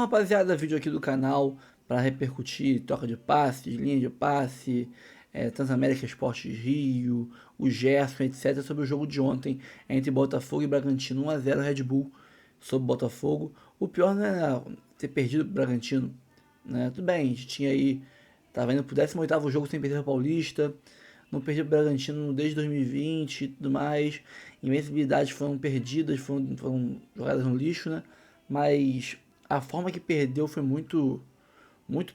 rapaziada, vídeo aqui do canal para repercutir troca de passes, linha de passe, Transamérica Esportes Rio, o Gerson, etc. sobre o jogo de ontem entre Botafogo e Bragantino, 1 a 0 Red Bull sobre o Botafogo. O pior não é ter perdido o Bragantino, né? Tudo bem, a gente tinha aí, tava indo pro 18º jogo sem perder o Paulista, não perdi o Bragantino desde 2020 e tudo mais, invencibilidades foram perdidas, foram jogadas no lixo, né? Mas a forma que perdeu foi muito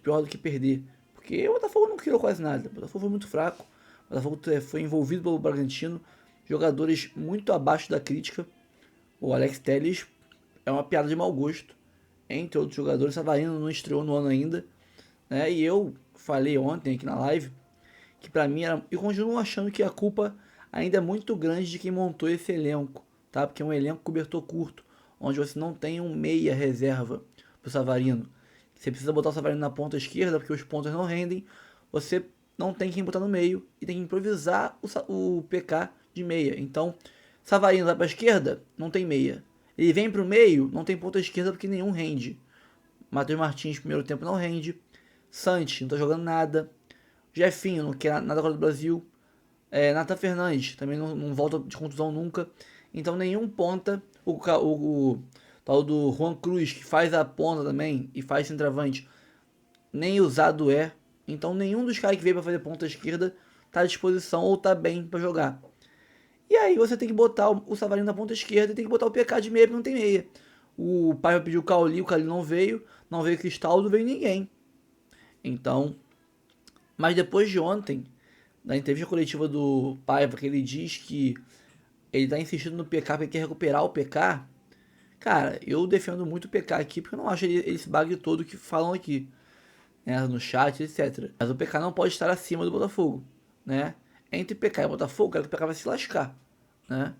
pior do que perder. Porque o Botafogo não criou quase nada. O Botafogo foi muito fraco. O Botafogo foi envolvido pelo Bragantino. Jogadores muito abaixo da crítica. O Alex Telles é uma piada de mau gosto. Entre outros jogadores, Savarino não estreou no ano ainda. Né? E eu falei ontem aqui na live que pra mim era. Eu continuo achando que a culpa ainda é muito grande de quem montou esse elenco. Tá? Porque é um elenco cobertor curto, onde você não tem um meia reserva pro Savarino. Você precisa botar o Savarino na ponta esquerda porque os pontos não rendem. Você não tem quem botar no meio e tem que improvisar o PK de meia. Então, Savarino vai para a esquerda, não tem meia. Ele vem para o meio, não tem ponta esquerda porque nenhum rende. Matheus Martins, primeiro tempo, não rende. Santi, não tá jogando nada. Jefinho, não quer nada agora do Brasil. Nathan Fernandes, também não volta de contusão nunca. Então, nenhum ponta. O tal do Juan Cruz, que faz a ponta também e faz centroavante, nem usado é. Então, nenhum dos caras que veio para fazer ponta esquerda tá à disposição ou tá bem para jogar. E aí você tem que botar o Savarino na ponta esquerda e tem que botar o PK de meia porque não tem meia. O Paiva pediu o Cauli não veio, não veio Cristaldo, não veio ninguém. Então, mas depois de ontem, na entrevista coletiva do Paiva, que ele diz que ele tá insistindo no PK porque ele quer recuperar o PK. Cara, eu defendo muito o PK aqui porque eu não acho ele esse bagre todo que falam aqui, né, no chat, etc. Mas o PK não pode estar acima do Botafogo, né? Entre PK e Botafogo, cara, que o PK vai se lascar, né?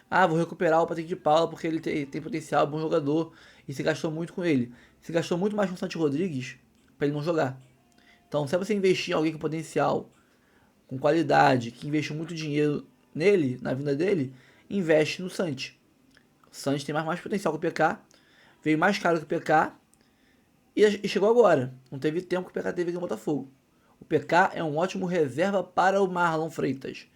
Ah, vou recuperar o Patrick de Paula porque ele tem potencial, é bom jogador e se gastou muito com ele. Se gastou muito mais com o Santi Rodrigues para ele não jogar. Então, se você investir em alguém com potencial, com qualidade, que investiu muito dinheiro nele, na vinda dele, investe no Santi. O Santos tem mais potencial que o PK, veio mais caro que o PK e chegou agora. Não teve tempo que o PK teve aqui no Botafogo. O PK é um ótimo reserva para o Marlon Freitas.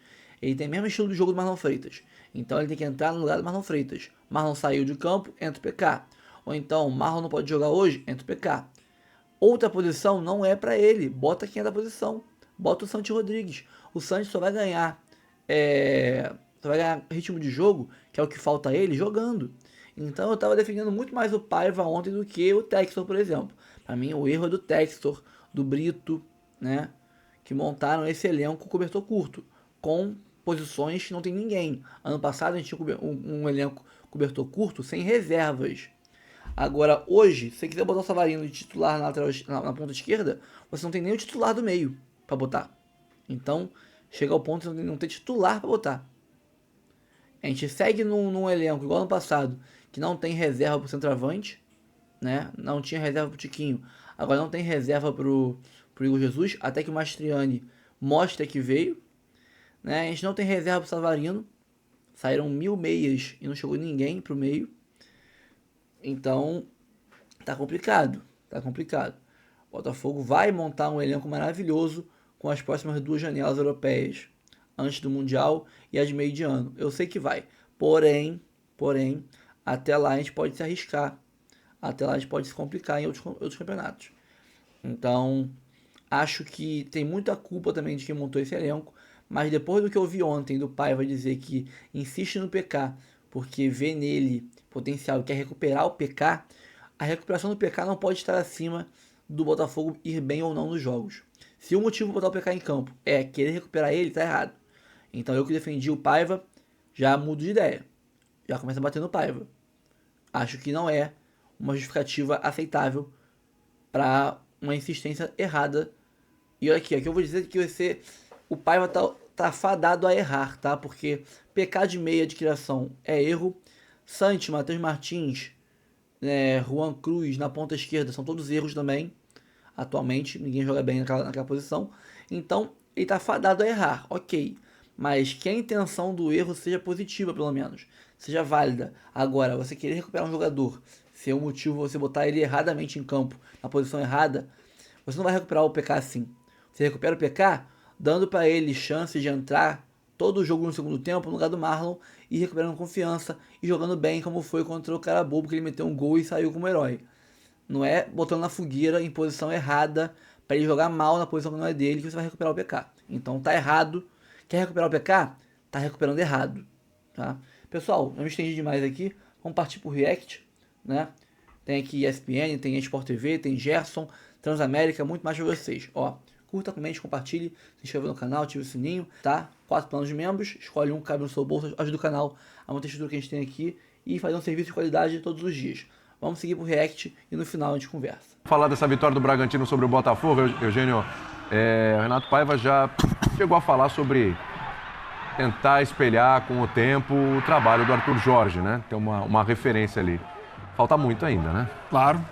Ele tem o mesmo estilo de jogo do Marlon Freitas. Então ele tem que entrar no lugar do Marlon Freitas. Marlon saiu de campo, entra o PK. Ou então Marlon não pode jogar hoje, entra o PK. Outra posição não é para ele. Bota quem é da posição. Bota o Santi Rodrigues. O Santi só vai ganhar só vai ganhar ritmo de jogo, que é o que falta a ele, jogando. Então eu estava defendendo muito mais o Paiva ontem do que o Textor, por exemplo. Para mim o erro é do Textor, do Brito, né? Que montaram esse elenco cobertor curto, com posições que não tem ninguém. Ano passado a gente tinha um elenco cobertor curto sem reservas. Agora, hoje, se você quiser botar o Savarino de titular na ponta esquerda, você não tem nem o titular do meio para botar. Então, chega ao ponto de não ter titular para botar. A gente segue num elenco igual no passado, que não tem reserva pro centroavante, né? Não tinha reserva pro Tiquinho. Agora não tem reserva pro Igor Jesus, até que o Mastriani mostra que veio, né? A gente não tem reserva pro Savarino. Saíram 1000 meias e não chegou ninguém pro meio. Então, tá complicado, tá complicado. O Botafogo vai montar um elenco maravilhoso com as próximas 2 janelas europeias, antes do Mundial e as de meio de ano. Eu sei que vai. Porém, até lá a gente pode se arriscar. Até lá a gente pode se complicar em outros campeonatos. Então, acho que tem muita culpa também de quem montou esse elenco. Mas depois do que eu vi ontem do Paiva dizer que insiste no PK porque vê nele potencial e quer recuperar o PK, a recuperação do PK não pode estar acima do Botafogo ir bem ou não nos jogos. Se o motivo para botar o PK em campo é querer recuperar ele, tá errado. Então eu que defendi o Paiva, já mudo de ideia. Já começa a bater no Paiva. Acho que não é uma justificativa aceitável para uma insistência errada. E olha aqui, eu vou dizer que o Paiva tá fadado a errar, tá? Porque PK de meia de criação é erro. Santi, Matheus Martins, Juan Cruz na ponta esquerda são todos erros também. Atualmente, ninguém joga bem naquela posição. Então, ele tá fadado a errar, ok. Mas que a intenção do erro seja positiva, pelo menos. Seja válida. Agora, você querer recuperar um jogador se é um motivo você botar ele erradamente em campo, na posição errada, você não vai recuperar o PK assim. Você recupera o PK dando para ele chance de entrar todo o jogo no segundo tempo no lugar do Marlon e recuperando confiança e jogando bem, como foi contra o cara bobo, que ele meteu um gol e saiu como herói. Não é botando na fogueira em posição errada para ele jogar mal na posição que não é dele que você vai recuperar o PK. Então tá errado. Quer recuperar o PK? Tá recuperando errado. Tá? Pessoal, eu me estendi demais aqui. Vamos partir pro React, né? Tem aqui ESPN, tem Sport TV, tem Gerson, Transamérica, muito mais pra vocês. Ó, curta, comente, compartilhe, se inscreva no canal, ative o sininho, tá? 4 planos de membros, escolhe um que cabe no seu bolso, ajuda o canal a manter a estrutura que a gente tem aqui e fazer um serviço de qualidade todos os dias. Vamos seguir pro React e no final a gente conversa. Falar dessa vitória do Bragantino sobre o Botafogo, Eugênio, o Renato Paiva já chegou a falar sobre tentar espelhar com o tempo o trabalho do Arthur Jorge, né? Tem uma referência ali. Falta muito ainda, né? Claro.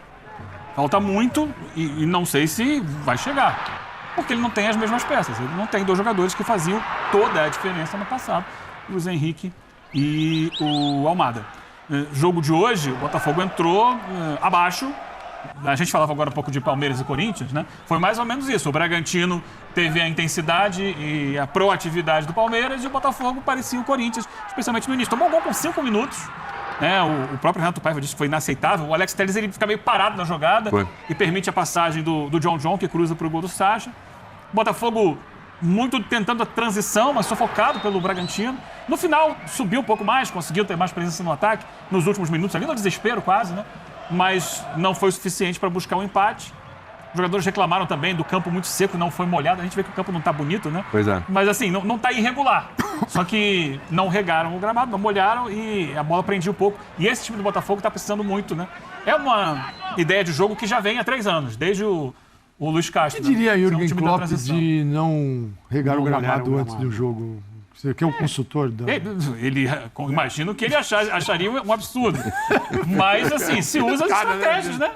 Falta muito e não sei se vai chegar. Porque ele não tem as mesmas peças. Ele não tem 2 jogadores que faziam toda a diferença no passado. O Luiz Henrique e o Almada. Jogo de hoje, o Botafogo entrou abaixo. A gente falava agora um pouco de Palmeiras e Corinthians, né? Foi mais ou menos isso. O Bragantino teve a intensidade e a proatividade do Palmeiras e o Botafogo parecia o Corinthians, especialmente no início. Tomou um gol com 5 minutos. O próprio Renato Paiva disse que foi inaceitável. O Alex Telles ele fica meio parado na jogada e permite a passagem do John, que cruza para o gol do Sacha. O Botafogo muito tentando a transição, mas sufocado pelo Bragantino. No final, subiu um pouco mais, conseguiu ter mais presença no ataque, nos últimos minutos, ali no desespero quase, né? Mas não foi o suficiente para buscar um empate. Os jogadores reclamaram também do campo muito seco, não foi molhado. A gente vê que o campo não está bonito, né? Pois é. Mas assim, não está irregular. Só que não regaram o gramado, não molharam e a bola prendia um pouco. E esse time do Botafogo está precisando muito, né? É uma ideia de jogo que já vem há 3 anos, desde o Luiz Castro. Eu diria, né? Jürgen Klopp, de não regar o gramado antes do jogo. Você que é o consultor da... Ele imagino que ele acharia um absurdo. Mas, assim, se usa as estratégias, né?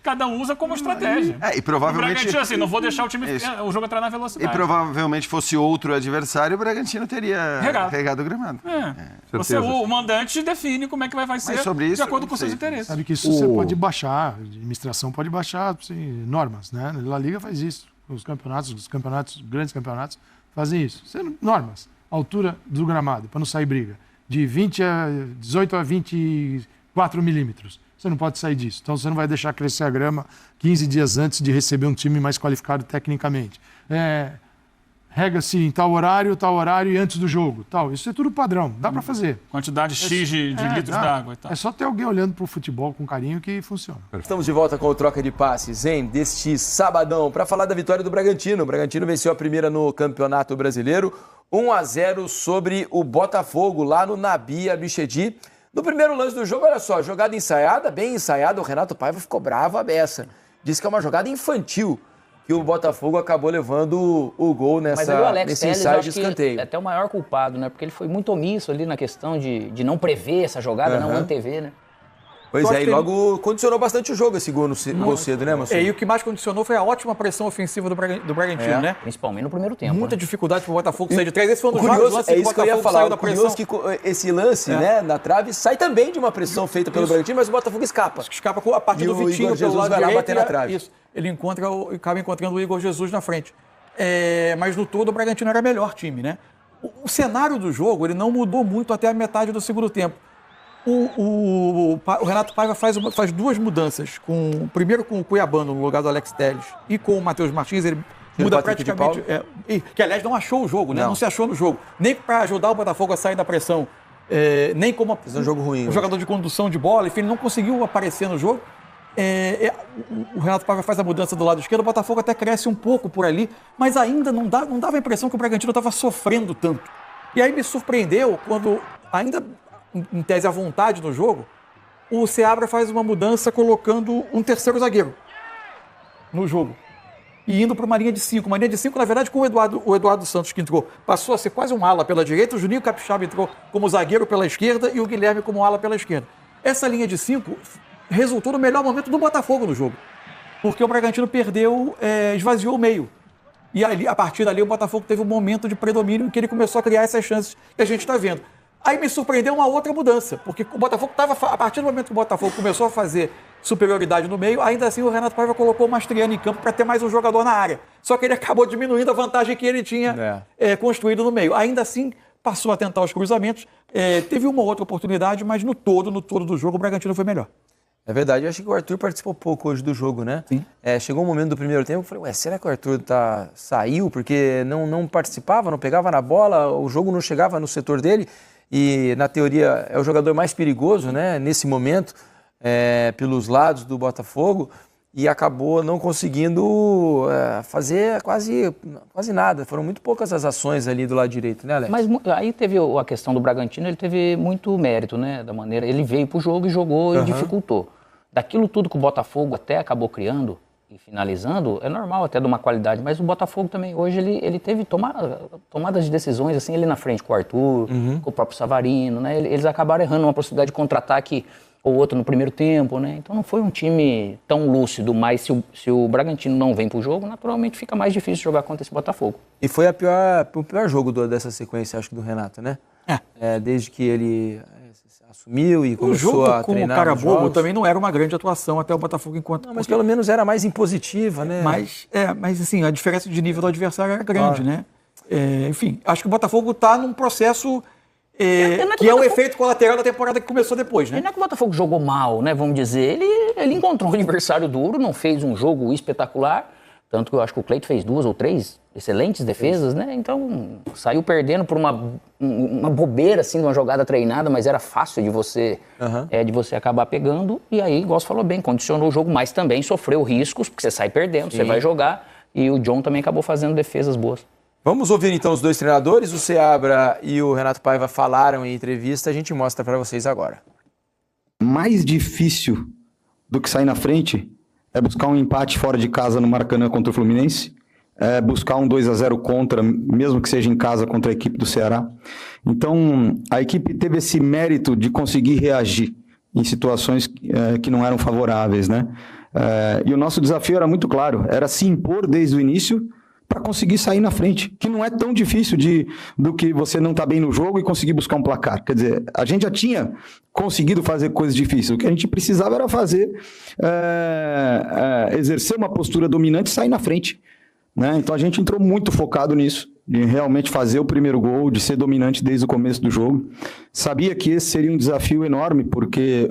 Cada um usa como estratégia. E provavelmente... O Bragantino, assim, não vou deixar o jogo entrar na velocidade. E provavelmente fosse outro adversário, o Bragantino teria regado o gramado. O mandante define como é que vai ser sobre isso, de acordo com seus interesses. Sabe que isso você pode baixar, a administração pode baixar normas, né? A La Liga faz isso. Os grandes campeonatos fazem isso. Normas. Altura do gramado, para não sair briga. De 18 a 24 milímetros. Você não pode sair disso. Então, você não vai deixar crescer a grama 15 dias antes de receber um time mais qualificado tecnicamente. Rega-se em tal horário e antes do jogo. Tal. Isso é tudo padrão. Dá para fazer. Quantidade X de litros d'água e tal. É só ter alguém olhando para o futebol com carinho que funciona. Estamos de volta com o Troca de Passes, deste sabadão, para falar da vitória do Bragantino. O Bragantino venceu a primeira no Campeonato Brasileiro, 1-0 sobre o Botafogo, lá no Nabi Abichedi. No primeiro lance do jogo, olha só, jogada ensaiada, bem ensaiada, o Renato Paiva ficou bravo à beça. Disse que é uma jogada infantil, que o Botafogo acabou levando o gol nesse ensaio de escanteio. É até o maior culpado, né? Porque ele foi muito omisso ali na questão de não prever essa jogada, não antever, né? Pois e logo condicionou bastante o jogo esse gol cedo, né, Mansur? E o que mais condicionou foi a ótima pressão ofensiva do Bragantino, né? Principalmente no primeiro tempo. Muita dificuldade pro Botafogo sair de 3. Esse foi um dos curioso, lances que o Botafogo saiu da pressão. Curioso que esse lance, né, na trave, sai também de uma pressão feita pelo Bragantino, mas o Botafogo escapa. Escapa a partir do Vitinho pelo lado direito. Bater na trave. Isso. Ele acaba encontrando o Igor Jesus na frente. Mas no todo o Bragantino era o melhor time, né? O cenário do jogo ele não mudou muito até a metade do segundo tempo. O Renato Paiva faz 2 mudanças. Primeiro com o Cuiabano no lugar do Alex Telles e com o Matheus Martins, ele muda praticamente... que, aliás, não achou o jogo, né? Não se achou no jogo. Nem para ajudar o Botafogo a sair da pressão, nem como um jogo ruim, jogador de condução de bola, enfim, ele não conseguiu aparecer no jogo. O Renato Paiva faz a mudança do lado esquerdo, o Botafogo até cresce um pouco por ali, mas ainda não dava a impressão que o Bragantino estava sofrendo tanto. E aí me surpreendeu quando, ainda em tese à vontade no jogo, o Seabra faz uma mudança colocando um terceiro zagueiro no jogo. E indo para uma linha de 5. Uma linha de 5, na verdade, com o Eduardo Santos, que entrou. Passou a ser quase um ala pela direita, o Juninho Capixaba entrou como zagueiro pela esquerda e o Guilherme como ala pela esquerda. Essa linha de 5 resultou no melhor momento do Botafogo no jogo. Porque o Bragantino esvaziou o meio. E ali, a partir dali o Botafogo teve um momento de predomínio em que ele começou a criar essas chances que a gente está vendo. Aí me surpreendeu uma outra mudança, porque o Botafogo estava, a partir do momento que o Botafogo começou a fazer superioridade no meio, ainda assim o Renato Paiva colocou o Mastriani em campo para ter mais um jogador na área. Só que ele acabou diminuindo a vantagem que ele tinha construído no meio. Ainda assim, passou a tentar os cruzamentos, teve uma outra oportunidade, mas no todo do jogo o Bragantino foi melhor. É verdade, eu acho que o Arthur participou pouco hoje do jogo, né? Sim. Chegou um momento do primeiro tempo, eu falei, será que o Arthur saiu porque não participava, não pegava na bola, o jogo não chegava no setor dele? E, na teoria, é o jogador mais perigoso, né, nesse momento, pelos lados do Botafogo, e acabou não conseguindo fazer quase nada. Foram muito poucas as ações ali do lado direito, né, Alex? Mas aí teve a questão do Bragantino, ele teve muito mérito, né, da maneira... Ele veio pro jogo e jogou e dificultou. Daquilo tudo que o Botafogo até acabou criando e finalizando, é normal até de uma qualidade, mas o Botafogo também, hoje ele teve tomadas de decisões, assim, ele na frente com o Arthur, com o próprio Savarino, né? Eles acabaram errando uma possibilidade de contra-ataque ou outro no primeiro tempo, né? Então não foi um time tão lúcido, mas se o Bragantino não vem pro jogo, naturalmente fica mais difícil jogar contra esse Botafogo. E foi o pior jogo dessa sequência, acho que do Renato, né? Desde que ele assumiu e começou a treinar. O jogo com o Carabobo também não era uma grande atuação até o Botafogo enquanto... Não, mas pelo menos era mais impositiva, né? Mas assim, a diferença de nível do adversário era grande, né? Enfim, acho que o Botafogo está num processo que é o efeito colateral da temporada que começou depois, né? Não é que o Botafogo jogou mal, né? Vamos dizer, ele encontrou um adversário duro, não fez um jogo espetacular, tanto que eu acho que o Cleito fez 2 ou 3 excelentes defesas, né? Então, saiu perdendo por uma bobeira, assim, de uma jogada treinada, mas era fácil de você, de você acabar pegando. E aí, igual você falou bem, condicionou o jogo, mas também sofreu riscos, porque você sai perdendo, você vai jogar. E o John também acabou fazendo defesas boas. Vamos ouvir, então, os dois treinadores. O Seabra e o Renato Paiva falaram em entrevista. A gente mostra para vocês agora. Mais difícil do que sair na frente é buscar um empate fora de casa no Maracanã contra o Fluminense, buscar um 2-0 contra, mesmo que seja em casa contra a equipe do Ceará. Então, a equipe teve esse mérito de conseguir reagir em situações que não eram favoráveis, né? E o nosso desafio era muito claro, era se impor desde o início para conseguir sair na frente, que não é tão difícil do que você não tá bem no jogo e conseguir buscar um placar. Quer dizer, a gente já tinha conseguido fazer coisas difíceis, o que a gente precisava era fazer, exercer uma postura dominante e sair na frente, né? Então a gente entrou muito focado nisso, de realmente fazer o primeiro gol, de ser dominante desde o começo do jogo. Sabia que esse seria um desafio enorme, porque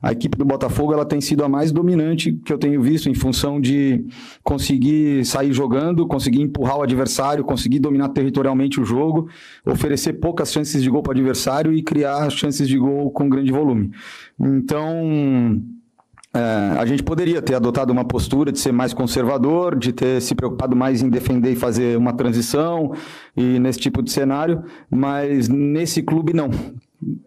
a equipe do Botafogo ela tem sido a mais dominante que eu tenho visto, em função de conseguir sair jogando, conseguir empurrar o adversário, conseguir dominar territorialmente o jogo, oferecer poucas chances de gol para o adversário e criar chances de gol com grande volume. Então... a gente poderia ter adotado uma postura de ser mais conservador, de ter se preocupado mais em defender e fazer uma transição e nesse tipo de cenário, mas nesse clube não,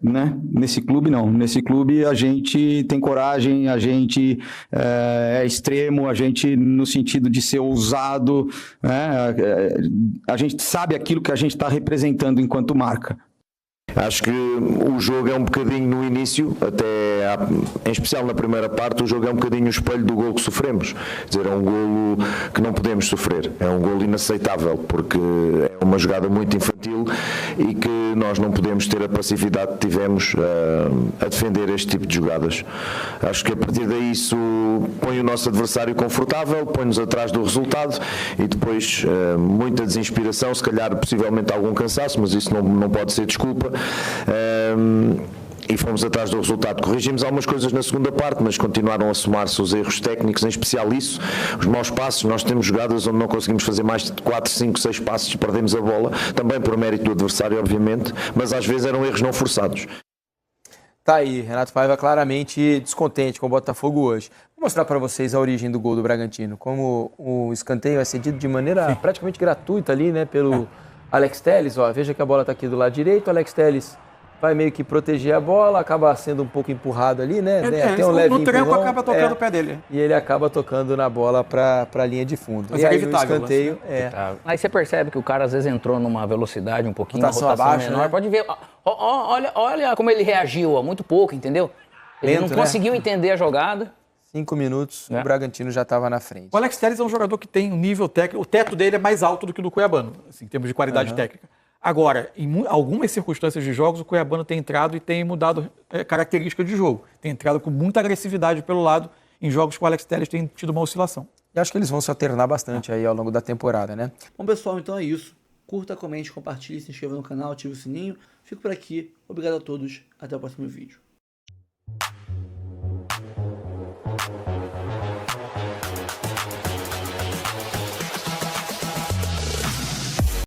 né? Nesse clube a gente tem coragem, a gente é extremo, a gente no sentido de ser ousado, né? A gente sabe aquilo que a gente está representando enquanto marca. Acho que o jogo é um bocadinho no início, em especial na primeira parte, o jogo é um bocadinho o espelho do golo que sofremos. Quer dizer, é um golo que não podemos sofrer, é um golo inaceitável, porque é uma jogada muito infantil e que nós não podemos ter a passividade que tivemos a defender este tipo de jogadas. Acho que a partir daí isso põe o nosso adversário confortável, põe-nos atrás do resultado e depois muita desinspiração, se calhar possivelmente algum cansaço, mas isso não pode ser desculpa. E fomos atrás do resultado. Corrigimos algumas coisas na segunda parte, mas continuaram a somar-se os erros técnicos, em especial isso, os maus passos. Nós temos jogadas onde não conseguimos fazer mais de 4, 5, 6 passos e perdemos a bola, também por mérito do adversário, obviamente, mas às vezes eram erros não forçados. Tá aí, Renato Paiva claramente descontente com o Botafogo hoje. Vou mostrar para vocês a origem do gol do Bragantino, como o escanteio é cedido de maneira praticamente gratuita ali, né, pelo Alex Telles. Ó, veja que a bola está aqui do lado direito, o Alex Telles vai meio que proteger a bola, acaba sendo um pouco empurrado ali, né? Tem um leve no trampo empurrão, acaba tocando o pé dele. E ele acaba tocando na bola para a linha de fundo. Mas e aí evitável, o escanteio Aí você percebe que o cara às vezes entrou numa velocidade um pouquinho, rotação abaixo, menor. né? Pode ver, olha como ele reagiu, ó, muito pouco, entendeu? Ele Lento, não conseguiu entender a jogada. 5 minutos, o Bragantino já estava na frente. O Alex Telles é um jogador que tem um nível técnico, o teto dele é mais alto do que o do Cuiabano, assim, em termos de qualidade técnica. Agora, em algumas circunstâncias de jogos, o Cuiabano tem entrado e tem mudado característica de jogo. Tem entrado com muita agressividade pelo lado, em jogos que o Alex Telles tem tido uma oscilação. E acho que eles vão se alternar bastante aí ao longo da temporada, né? Bom, pessoal, então é isso. Curta, comente, compartilhe, se inscreva no canal, ative o sininho. Fico por aqui. Obrigado a todos. Até o próximo vídeo.